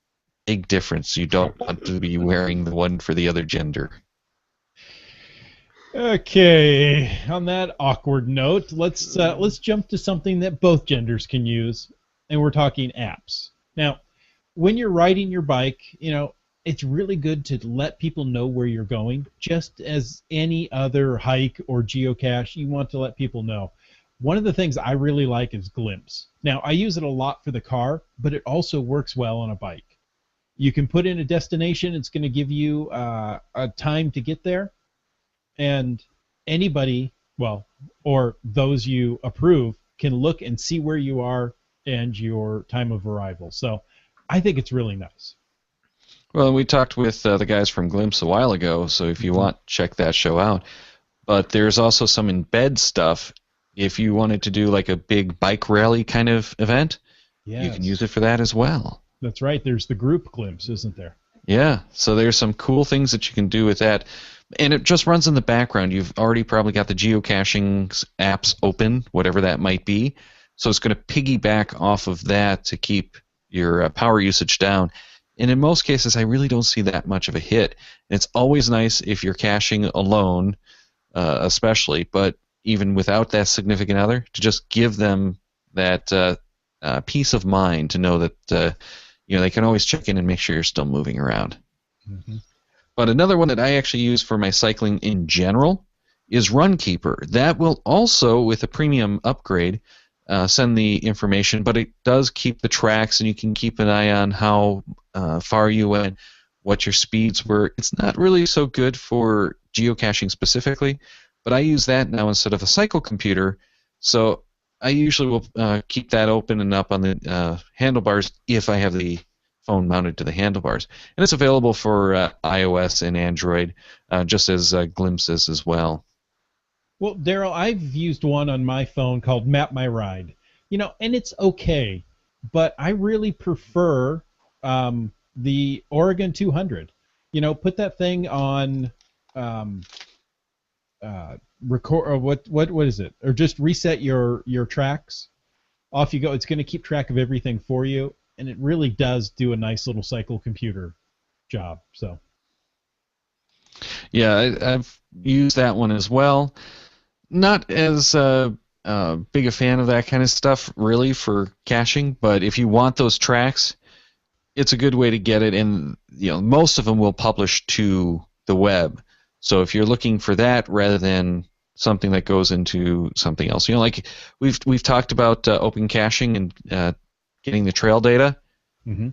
big difference. You don't want to be wearing the one for the other gender. Okay, on that awkward note, let's jump to something that both genders can use, and we're talking apps. Now, when you're riding your bike, it's really good to let people know where you're going. Just as any other hike or geocache, you want to let people know. One of the things I really like is Glimpse. Now, I use it a lot for the car, but it also works well on a bike. You can put in a destination. It's going to give you a time to get there. And anybody, or those you approve, can look and see where you are and your time of arrival. So I think it's really nice. Well, we talked with the guys from Glimpse a while ago, so if you want, check that show out. But there's also some embed stuff. If you wanted to do like a big bike rally kind of event, you can use it for that as well. That's right. There's the group Glimpse, isn't there? Yeah, so there's some cool things that you can do with that. And it just runs in the background. You've already probably got the geocaching apps open, whatever that might be. So it's going to piggyback off of that to keep your power usage down. And in most cases, I really don't see that much of a hit. And it's always nice if you're caching alone, especially, but even without that significant other, to just give them that peace of mind to know that they can always check in and make sure you're still moving around. Mm-hmm. But another one that I actually use for my cycling in general is Runkeeper. That will also, with a premium upgrade, send the information, but it does keep the tracks, and you can keep an eye on how far you went, what your speeds were. It's not really so good for geocaching specifically, but I use that now instead of a cycle computer, so I usually will keep that open and up on the handlebars if I have the phone mounted to the handlebars. And it's available for iOS and Android, just as Glimpse is as well. Well, Daryl, I've used one on my phone called Map My Ride. And it's okay, but I really prefer the Oregon 200. Put that thing on record, or what is it? Or just reset your tracks. Off you go. It's going to keep track of everything for you, and it really does do a nice little cycle computer job. So. Yeah, I've used that one as well. Not as big a fan of that kind of stuff, really, for caching, but if you want those tracks, it's a good way to get it, and most of them will publish to the web. So if you're looking for that rather than something that goes into something else, like we've talked about open caching and getting the trail data. Mm-hmm.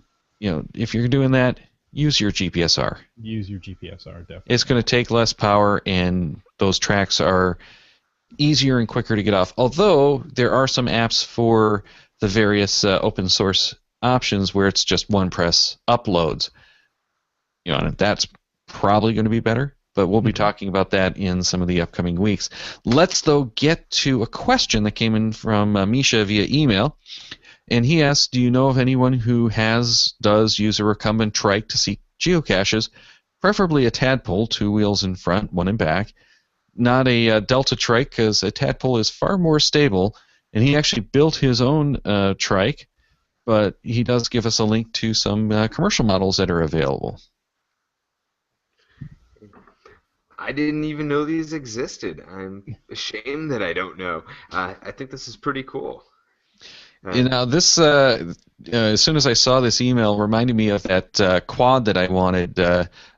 If you're doing that, use your GPSR. Use your GPSR, definitely. It's going to take less power, and those tracks are easier and quicker to get off. Although there are some apps for the various open source options where it's just one press uploads. And that's probably going to be better, but we'll be talking about that in some of the upcoming weeks. Let's, though, get to a question that came in from Misha via email. And he asks, do you know of anyone who does use a recumbent trike to seek geocaches, preferably a tadpole, 2 wheels in front, 1 in back, not a Delta trike, because a tadpole is far more stable, and he actually built his own trike, but he does give us a link to some commercial models that are available. I didn't even know these existed. I'm ashamed that I don't know. I think this is pretty cool. This as soon as I saw this email, reminded me of that quad that I wanted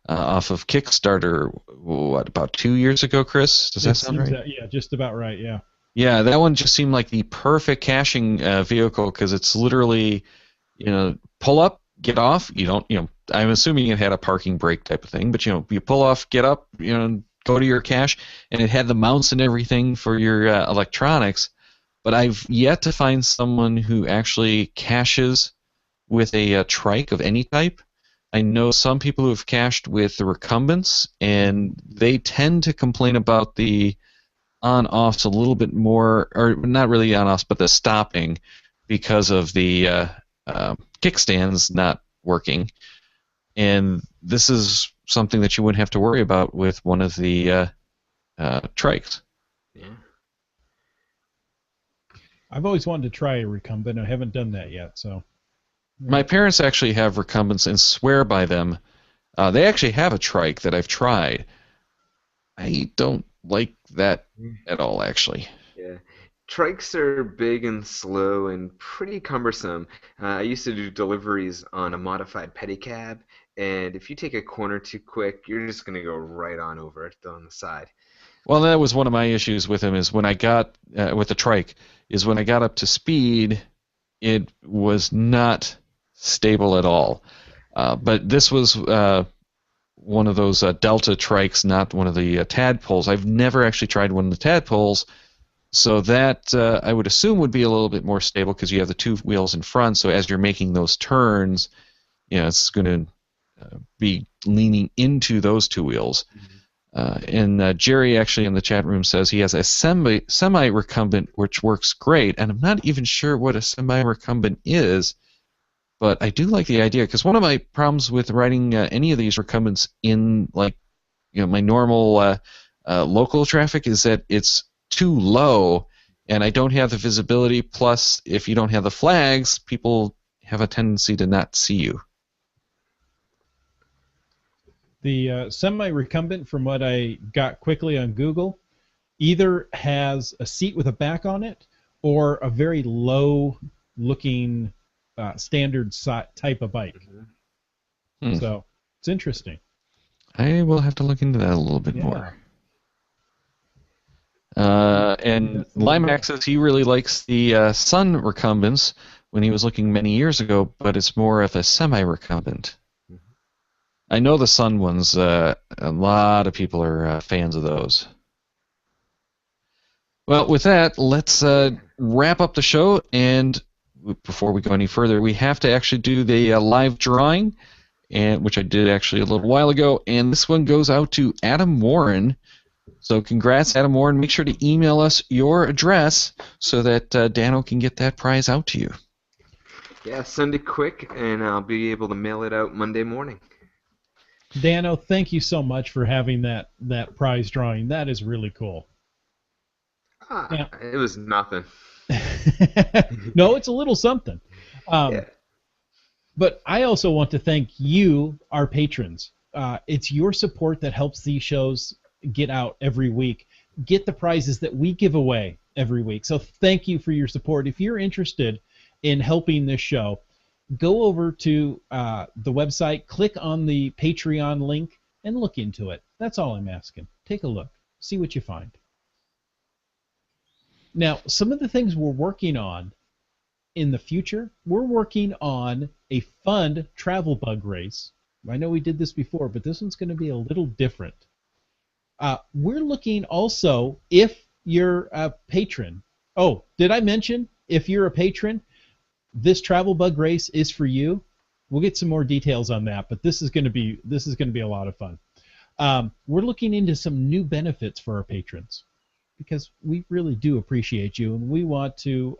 off of Kickstarter. What, about 2 years ago, Chris? Does that sound right? Yeah, just about right. Yeah. Yeah, that one just seemed like the perfect caching vehicle because it's literally, pull up, get off. You don't, I'm assuming it had a parking brake type of thing, but you pull off, get up, go to your cache, and it had the mounts and everything for your electronics. But I've yet to find someone who actually caches with a trike of any type. I know some people who have cached with the recumbents, and they tend to complain about the on-offs a little bit more, or not really on-offs, but the stopping because of the kickstands not working. And this is something that you wouldn't have to worry about with one of the trikes. Yeah. I've always wanted to try a recumbent. I haven't done that yet, so. My parents actually have recumbents and swear by them. They actually have a trike that I've tried. I don't like that at all, actually. Yeah. Trikes are big and slow and pretty cumbersome. I used to do deliveries on a modified pedicab, and if you take a corner too quick, you're just going to go right on over it on the side. Well, that was one of my issues with him, is when I got, with the trike, is when I got up to speed, it was not stable at all. But this was one of those Delta trikes, not one of the tadpoles. I've never actually tried one of the tadpoles, so that I would assume would be a little bit more stable because you have the two wheels in front, so as you're making those turns, it's going to be leaning into those two wheels. And Jerry actually in the chat room says he has a semi-recumbent which works great, and I'm not even sure what a semi-recumbent is, but I do like the idea because one of my problems with riding any of these recumbents in my normal local traffic is that it's too low, and I don't have the visibility. Plus, if you don't have the flags, people have a tendency to not see you. The semi-recumbent, from what I got quickly on Google, either has a seat with a back on it or a very low-looking standard type of bike. So it's interesting. I will have to look into that a little bit more. And Limax says he really likes the Sun recumbents when he was looking many years ago, but it's more of a semi-recumbent. I know the Sun ones, a lot of people are fans of those. Well, with that, let's wrap up the show, and before we go any further, we have to actually do the live drawing, which I did actually a little while ago, and this one goes out to Adam Warren. So congrats, Adam Warren. Make sure to email us your address so that Dano can get that prize out to you. Yeah, send it quick, and I'll be able to mail it out Monday morning. Dano, thank you so much for having that prize drawing. That is really cool. Yeah. It was nothing. No, it's a little something. Yeah. But I also want to thank you, our patrons. It's your support that helps these shows get out every week, get the prizes that we give away every week. So thank you for your support. If you're interested in helping this show, go over to the website, click on the Patreon link, and look into it. That's all I'm asking. Take a look. See what you find. Now, some of the things we're working on in the future, we're working on a fun travel bug race. I know we did this before, but this one's going to be a little different. We're looking also, if you're a patron. Oh, did I mention if you're a patron, this travel bug race is for you? We'll get some more details on that, but this is going to be a lot of fun. We're looking into some new benefits for our patrons because we really do appreciate you, and we want to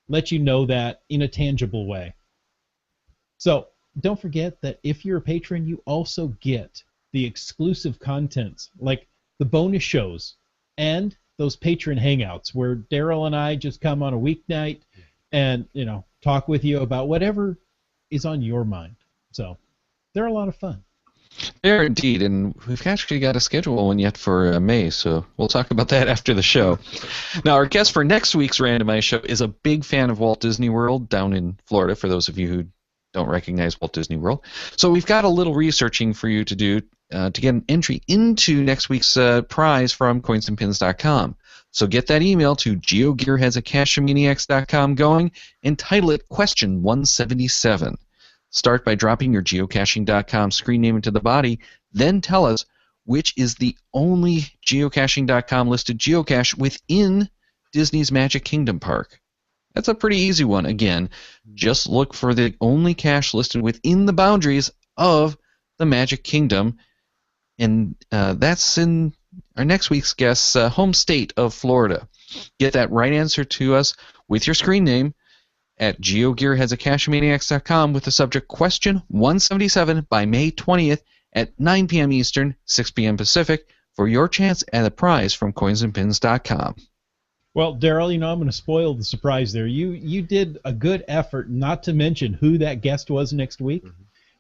let you know that in a tangible way. So don't forget that if you're a patron, you also get the exclusive contents like the bonus shows and those patron hangouts where Daryl and I just come on a weeknight and talk with you about whatever is on your mind. So they're a lot of fun. They are indeed, and we've actually got to schedule one yet for May, so we'll talk about that after the show. Now, our guest for next week's randomized show is a big fan of Walt Disney World down in Florida, for those of you who don't recognize Walt Disney World. So we've got a little researching for you to do to get an entry into next week's prize from coinsandpins.com. So get that email to geogearheads@cachemaniacs.com going and title it Question 177. Start by dropping your geocaching.com screen name into the body, then tell us which is the only geocaching.com listed geocache within Disney's Magic Kingdom Park. That's a pretty easy one. Again, just look for the only cache listed within the boundaries of the Magic Kingdom, and that's in our next week's guest's home state of Florida. Get that right answer to us with your screen name at geogearheads@cachemaniacs.com with the subject Question 177 by May 20th at 9 p.m. Eastern, 6 p.m. Pacific for your chance at a prize from coinsandpins.com. Well, Daryl, I'm going to spoil the surprise there. You did a good effort not to mention who that guest was next week,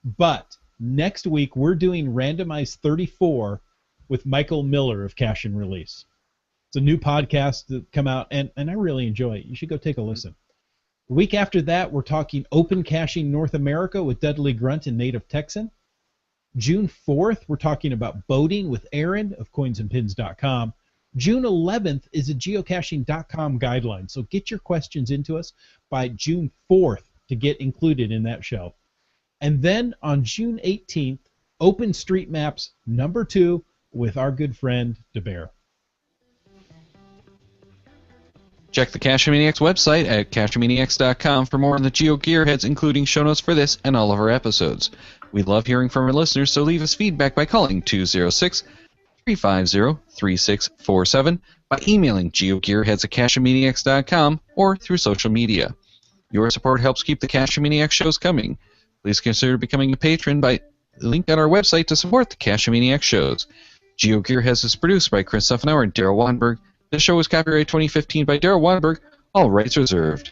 but next week we're doing Randomized 34 with Michael Miller of Cache and Release. It's a new podcast that come out, and I really enjoy it. You should go take a listen. The week after that, we're talking Open Caching North America with Dudley Grunt and Native Texan. June 4th, we're talking about boating with Aaron of coinsandpins.com. June 11th is a geocaching.com guideline, so get your questions into us by June 4th to get included in that show. And then on June 18th, Open Street Maps number 2 with our good friend DeBear. Check the Cachemaniacs website at cachemaniacs.com for more on the GeoGearHeads, including show notes for this and all of our episodes. We love hearing from our listeners, so leave us feedback by calling 206-350-3647, by emailing geogearheads@cachemaniacs.com, or through social media. Your support helps keep the Cachemaniacs shows coming. Please consider becoming a patron by the link on our website to support the Cachemaniacs shows. GeoGearHeads is produced by Chris Suffenauer and Daryl Wanberg. The show is copyright 2015 by Daryl Wanberg, all rights reserved.